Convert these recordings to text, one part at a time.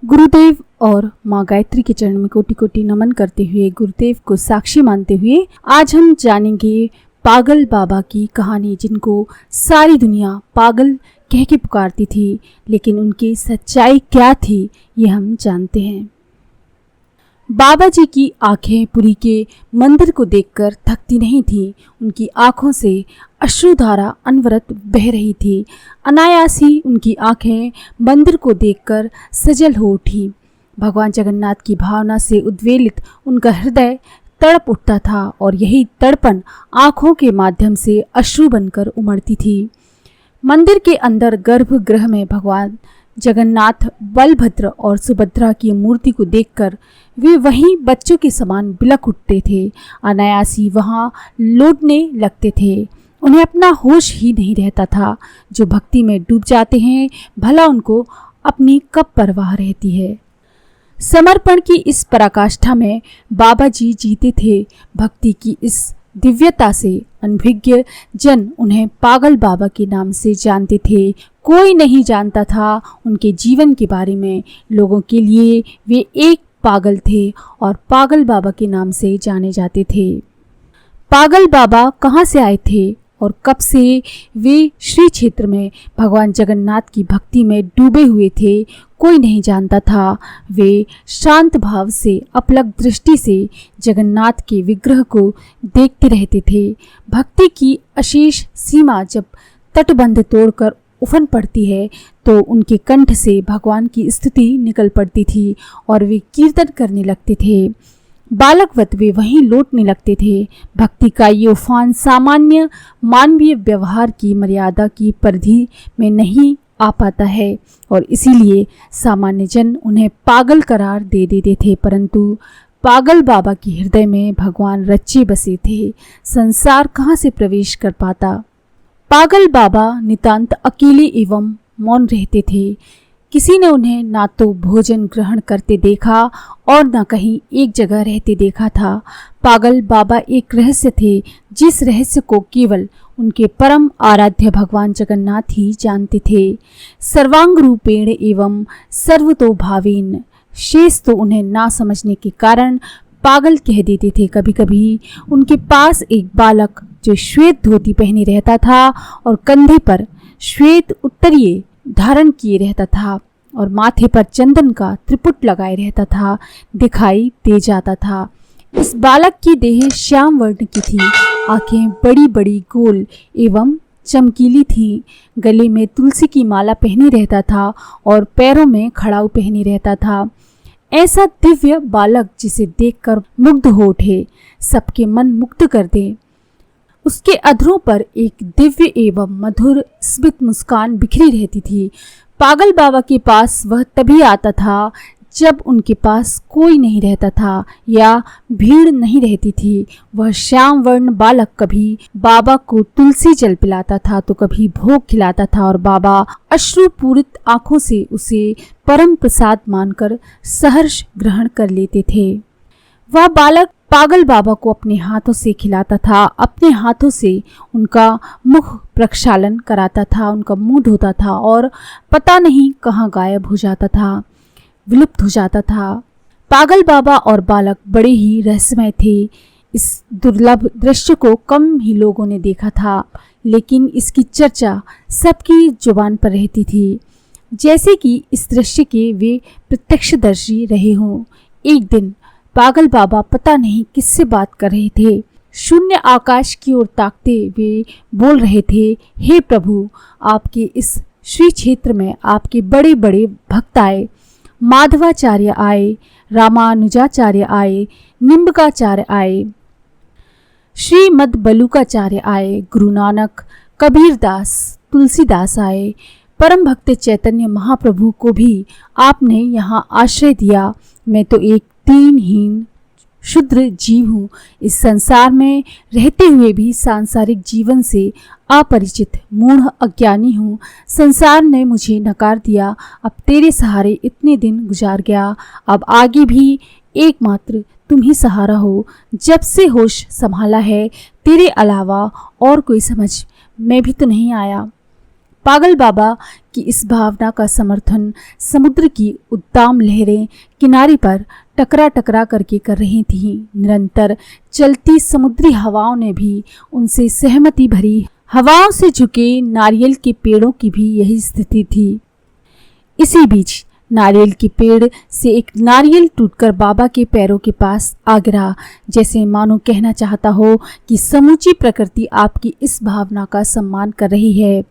गुरुदेव और माँ गायत्री के चरण में कोटि कोटि नमन करते हुए, गुरुदेव को साक्षी मानते हुए आज हम जानेंगे पागल बाबा की कहानी, जिनको सारी दुनिया पागल कह के पुकारती थी, लेकिन उनकी सच्चाई क्या थी ये हम जानते हैं। बाबा जी की आंखें पुरी के मंदिर को देखकर थकती नहीं थीं। उनकी आंखों से अश्रुधारा अनवरत बह रही थी। अनायास ही उनकी आंखें मंदिर को देखकर सजल हो उठी। भगवान जगन्नाथ की भावना से उद्वेलित उनका हृदय तड़प उठता था और यही तड़पन आंखों के माध्यम से अश्रु बनकर उमड़ती थी। मंदिर के अंदर गर्भगृह में भगवान जगन्नाथ, बलभद्र और सुभद्रा की मूर्ति को देखकर वे वहीं बच्चों के समान बिलख उठते थे। अनायास ही वहाँ लौटने लगते थे। उन्हें अपना होश ही नहीं रहता था। जो भक्ति में डूब जाते हैं, भला उनको अपनी कब परवाह रहती है। समर्पण की इस पराकाष्ठा में बाबा जी जीते थे। भक्ति की इस दिव्यता से अनभिज्ञ जन उन्हें पागल बाबा के नाम से जानते थे। कोई नहीं जानता था उनके जीवन के बारे में। लोगों के लिए वे एक पागल थे और पागल बाबा के नाम से जाने जाते थे। पागल बाबा कहाँ से आए थे और कब से वे श्री क्षेत्र में भगवान जगन्नाथ की भक्ति में डूबे हुए थे, कोई नहीं जानता था। वे शांत भाव से, अपलक दृष्टि से जगन्नाथ के विग्रह को देखते रहते थे। भक्ति की अशेष सीमा जब तटबंध तोड़कर उफन पड़ती है तो उनके कंठ से भगवान की स्तुति निकल पड़ती थी और वे कीर्तन करने लगते थे। बालकवत वे वहीं लौटने लगते थे। भक्ति का ये उफान सामान्य मानवीय व्यवहार की मर्यादा की परिधि में नहीं आ पाता है और इसीलिए सामान्य जन उन्हें पागल करार दे देते थे। परंतु पागल बाबा के हृदय में भगवान रचे बसे थे। संसार कहाँ से प्रवेश कर पाता। पागल बाबा नितांत अकेले एवं मौन रहते थे। किसी ने उन्हें ना तो भोजन ग्रहण करते देखा और न कहीं एक जगह रहते देखा था। पागल बाबा एक रहस्य थे, जिस रहस्य को केवल उनके परम आराध्य भगवान जगन्नाथ ही जानते थे। सर्वांग रूपेण एवं सर्वतोभावेन, शेष तो उन्हें ना समझने के कारण पागल कह देते थे। कभी कभी उनके पास एक बालक जो श्वेत धोती पहने रहता था और कंधे पर श्वेत उत्तरीय धारण किए रहता था और माथे पर चंदन का त्रिपुट लगाए रहता था, दिखाई दे जाता था। इस बालक की देह श्याम वर्ण की थी। आंखें बड़ी बड़ी गोल एवं चमकीली थी। गले में तुलसी की माला पहने रहता था और पैरों में खड़ाऊ पहने रहता था। ऐसा दिव्य बालक जिसे देखकर मुग्ध हो उठे, सबके मन मुग्ध कर दे। उसके अधरों पर एक दिव्य एवं मधुर स्मित मुस्कान बिखरी रहती थी। पागल बाबा के पास वह तभी आता था जब उनके पास कोई नहीं रहता था या भीड़ नहीं रहती थी। वह श्याम वर्ण बालक कभी बाबा को तुलसी जल पिलाता था तो कभी भोग खिलाता था और बाबा अश्रुपूरित आंखों से उसे परम प्रसाद मानकर सहर्ष ग्रहण कर लेते थे। वह बालक पागल बाबा को अपने हाथों से खिलाता था, अपने हाथों से उनका मुख प्रक्षालन कराता था, उनका मुंह धोता था और पता नहीं कहाँ गायब हो जाता था, विलुप्त हो जाता था। पागल बाबा और बालक बड़े ही रहस्यमय थे। इस दुर्लभ दृश्य को कम ही लोगों ने देखा था, लेकिन इसकी चर्चा सबकी जुबान पर रहती थी, जैसे कि इस दृश्य के वे प्रत्यक्षदर्शी रहे हों। एक दिन पागल बाबा पता नहीं किससे बात कर रहे थे। शून्य आकाश की ओर ताकते वे बोल रहे थे, हे प्रभु, आपके इस श्री क्षेत्र में आपके बड़े बड़े भक्त आए। माधवाचार्य आए, रामानुजाचार्य आए, निम्बकाचार्य आए, श्रीमद बलुकाचार्य आए, गुरु नानक, कबीरदास, तुलसीदास आए। परम भक्त चैतन्य महाप्रभु को भी आपने यहाँ आश्रय दिया। मैं तो एक दीनहीन क्षुद्र जीव हूँ। इस संसार में रहते हुए भी सांसारिक जीवन से अपरिचित मूढ़ अज्ञानी हूँ। संसार ने मुझे नकार दिया। अब तेरे सहारे इतने दिन गुजार गया, अब आगे भी एकमात्र तुम ही सहारा हो। जब से होश संभाला है, तेरे अलावा और कोई समझ में भी तो नहीं आया। पागल बाबा कि इस भावना का समर्थन समुद्र की उद्दाम लहरें किनारे पर टकरा टकरा करके कर रही थीं। निरंतर चलती समुद्री हवाओं ने भी उनसे सहमति भरी। हवाओं से झुके नारियल के पेड़ों की भी यही स्थिति थी। इसी बीच नारियल के पेड़ से एक नारियल टूटकर बाबा के पैरों के पास आ गिरा, जैसे मानो कहना चाहता हो कि समूची प्रकृति आपकी इस भावना का सम्मान कर रही है।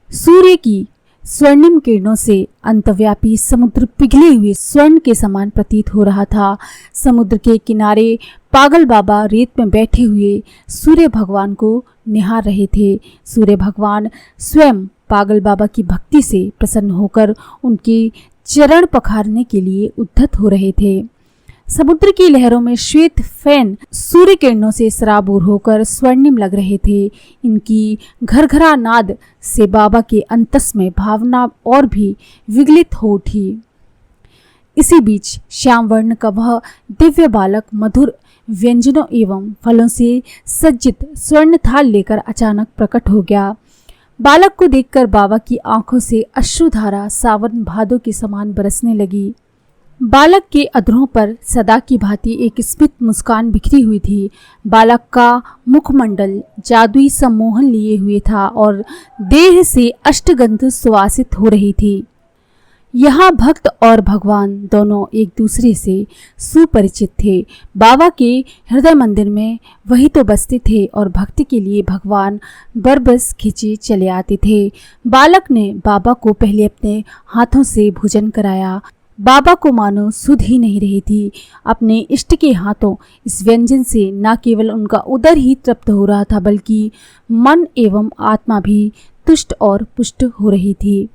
सूर्य की स्वर्णिम किरणों से अंतव्यापी समुद्र पिघले हुए स्वर्ण के समान प्रतीत हो रहा था। समुद्र के किनारे पागल बाबा रेत में बैठे हुए सूर्य भगवान को निहार रहे थे। सूर्य भगवान स्वयं पागल बाबा की भक्ति से प्रसन्न होकर उनके चरण पखारने के लिए उद्धत हो रहे थे। समुद्र की लहरों में श्वेत फैन सूर्य किरणों से सराबोर होकर स्वर्णिम लग रहे थे। इनकी घरघरा नाद से बाबा के अंतस में भावना और भी विगलित हो उठी। इसी बीच श्याम वर्ण का वह दिव्य बालक मधुर व्यंजनों एवं फलों से सज्जित स्वर्ण थाल लेकर अचानक प्रकट हो गया। बालक को देखकर बाबा की आंखों से अश्रुधारा सावन भादों के समान बरसने लगी। बालक के अधरों पर सदा की भांति एक स्मित मुस्कान बिखरी हुई थी। बालक का मुखमंडल जादुई सम्मोहन लिए हुए था और देह से अष्टगंध सुवासित हो रही थी। यहाँ भक्त और भगवान दोनों एक दूसरे से सुपरिचित थे। बाबा के हृदय मंदिर में वही तो बसते थे और भक्ति के लिए भगवान बरबस खींचे चले आते थे। बालक ने बाबा को पहले अपने हाथों से भोजन कराया। बाबा को मानो सुध ही नहीं रही थी। अपने इष्ट के हाथों इस व्यंजन से न केवल उनका उदर ही तृप्त हो रहा था, बल्कि मन एवं आत्मा भी तुष्ट और पुष्ट हो रही थी।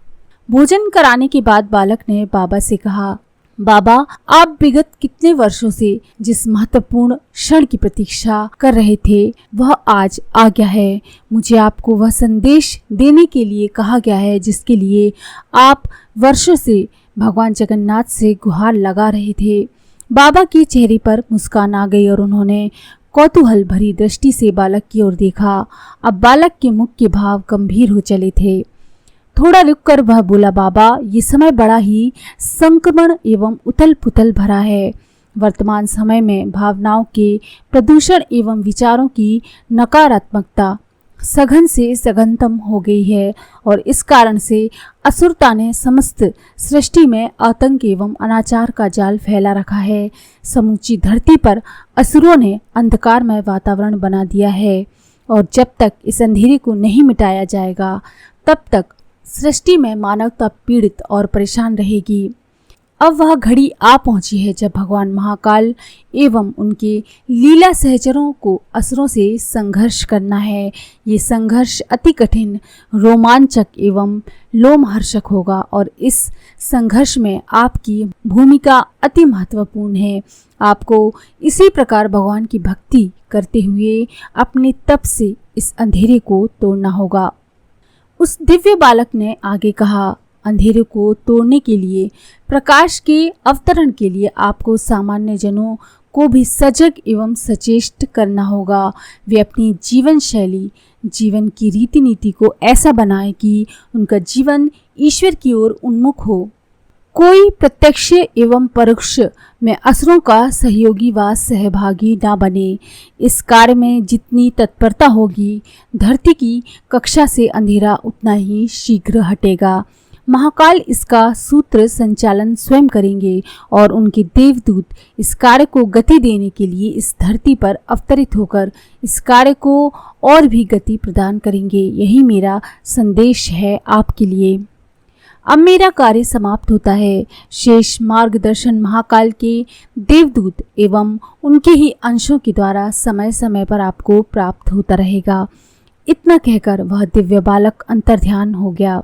भोजन कराने के बाद बालक ने बाबा से कहा, बाबा, आप विगत कितने वर्षों से जिस महत्वपूर्ण क्षण की प्रतीक्षा कर रहे थे वह आज आ गया है। मुझे आपको वह संदेश देने के लिए कहा गया है जिसके लिए आप वर्षों से भगवान जगन्नाथ से गुहार लगा रहे थे। बाबा के चेहरे पर मुस्कान आ गई और उन्होंने कौतूहल भरी दृष्टि से बालक की ओर देखा। अब बालक के मुख के भाव गंभीर हो चले थे। थोड़ा रुककर वह बोला, बाबा, ये समय बड़ा ही संक्रमण एवं उथल पुथल भरा है। वर्तमान समय में भावनाओं के प्रदूषण एवं विचारों की नकारात्मकता सघन से सघनतम हो गई है और इस कारण से असुरता ने समस्त सृष्टि में आतंक एवं अनाचार का जाल फैला रखा है। समूची धरती पर असुरों ने अंधकारमय वातावरण बना दिया है और जब तक इस अंधेरे को नहीं मिटाया जाएगा तब तक सृष्टि में मानवता पीड़ित और परेशान रहेगी। अब वह घड़ी आ पहुंची है जब भगवान महाकाल एवं उनके लीला सहचरों को असुरों से संघर्ष करना है। ये संघर्ष अति कठिन, रोमांचक एवं लोमहर्षक होगा और इस संघर्ष में आपकी भूमिका अति महत्वपूर्ण है। आपको इसी प्रकार भगवान की भक्ति करते हुए अपने तप से इस अंधेरे को तोड़ना होगा। उस दिव्य बालक ने आगे कहा, अंधेरे को तोड़ने के लिए, प्रकाश के अवतरण के लिए आपको सामान्य जनों को भी सजग एवं सचेष्ट करना होगा। वे अपनी जीवन शैली, जीवन की रीति नीति को ऐसा बनाएं कि उनका जीवन ईश्वर की ओर उन्मुख हो। कोई प्रत्यक्ष एवं परोक्ष में असुरों का सहयोगी व सहभागी न बने। इस कार्य में जितनी तत्परता होगी, धरती की कक्षा से अंधेरा उतना ही शीघ्र हटेगा। महाकाल इसका सूत्र संचालन स्वयं करेंगे और उनके देवदूत इस कार्य को गति देने के लिए इस धरती पर अवतरित होकर इस कार्य को और भी गति प्रदान करेंगे। यही मेरा संदेश है आपके लिए। अब मेरा कार्य समाप्त होता है। शेष मार्गदर्शन महाकाल के देवदूत एवं उनके ही अंशों के द्वारा समय समय पर आपको प्राप्त होता रहेगा। इतना कहकर वह दिव्य बालक अंतर्ध्यान हो गया।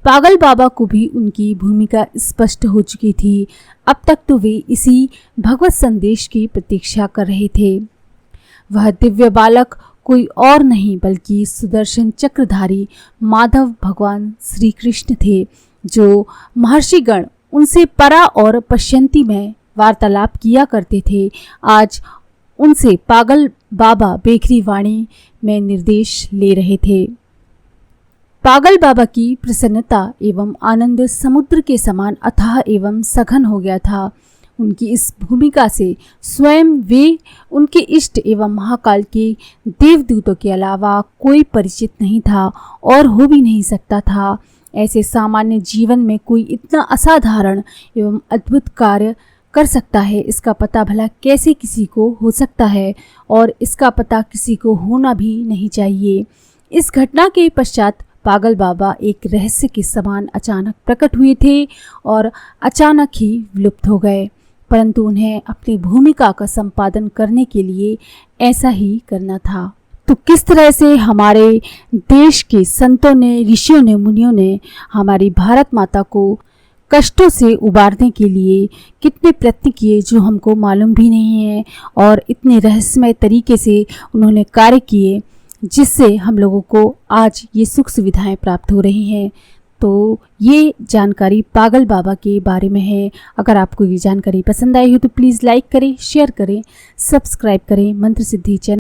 पागल बाबा को भी उनकी भूमिका स्पष्ट हो चुकी थी। अब तक तो वे इसी भगवत संदेश की प्रतीक्षा कर रहे थे। वह दिव्य बालक कोई और नहीं बल्कि सुदर्शन चक्रधारी माधव भगवान श्री कृष्ण थे, जो महर्षिगण उनसे परा और पश्यंती में वार्तालाप किया करते थे। आज उनसे पागल बाबा बेखरी वाणी में निर्देश ले रहे थे। पागल बाबा की प्रसन्नता एवं आनंद समुद्र के समान अथाह एवं सघन हो गया था। उनकी इस भूमिका से स्वयं वे, उनके इष्ट एवं महाकाल के देवदूतों के अलावा कोई परिचित नहीं था और हो भी नहीं सकता था। ऐसे सामान्य जीवन में कोई इतना असाधारण एवं अद्भुत कार्य कर सकता है, इसका पता भला कैसे किसी को हो सकता है, और इसका पता किसी को होना भी नहीं चाहिए। इस घटना के पश्चात पागल बाबा एक रहस्य के समान अचानक प्रकट हुए थे और अचानक ही विलुप्त हो गए, परंतु उन्हें अपनी भूमिका का संपादन करने के लिए ऐसा ही करना था। तो किस तरह से हमारे देश के संतों ने, ऋषियों ने, मुनियों ने हमारी भारत माता को कष्टों से उबारने के लिए कितने प्रयत्न किए जो हमको मालूम भी नहीं है, और इतने रहस्यमय तरीके से उन्होंने कार्य किए जिससे हम लोगों को आज ये सुख सुविधाएं प्राप्त हो रही हैं। तो ये जानकारी पागल बाबा के बारे में है। अगर आपको ये जानकारी पसंद आई हो तो प्लीज़ लाइक करें, शेयर करें, सब्सक्राइब करें मंत्र सिद्धि चैनल।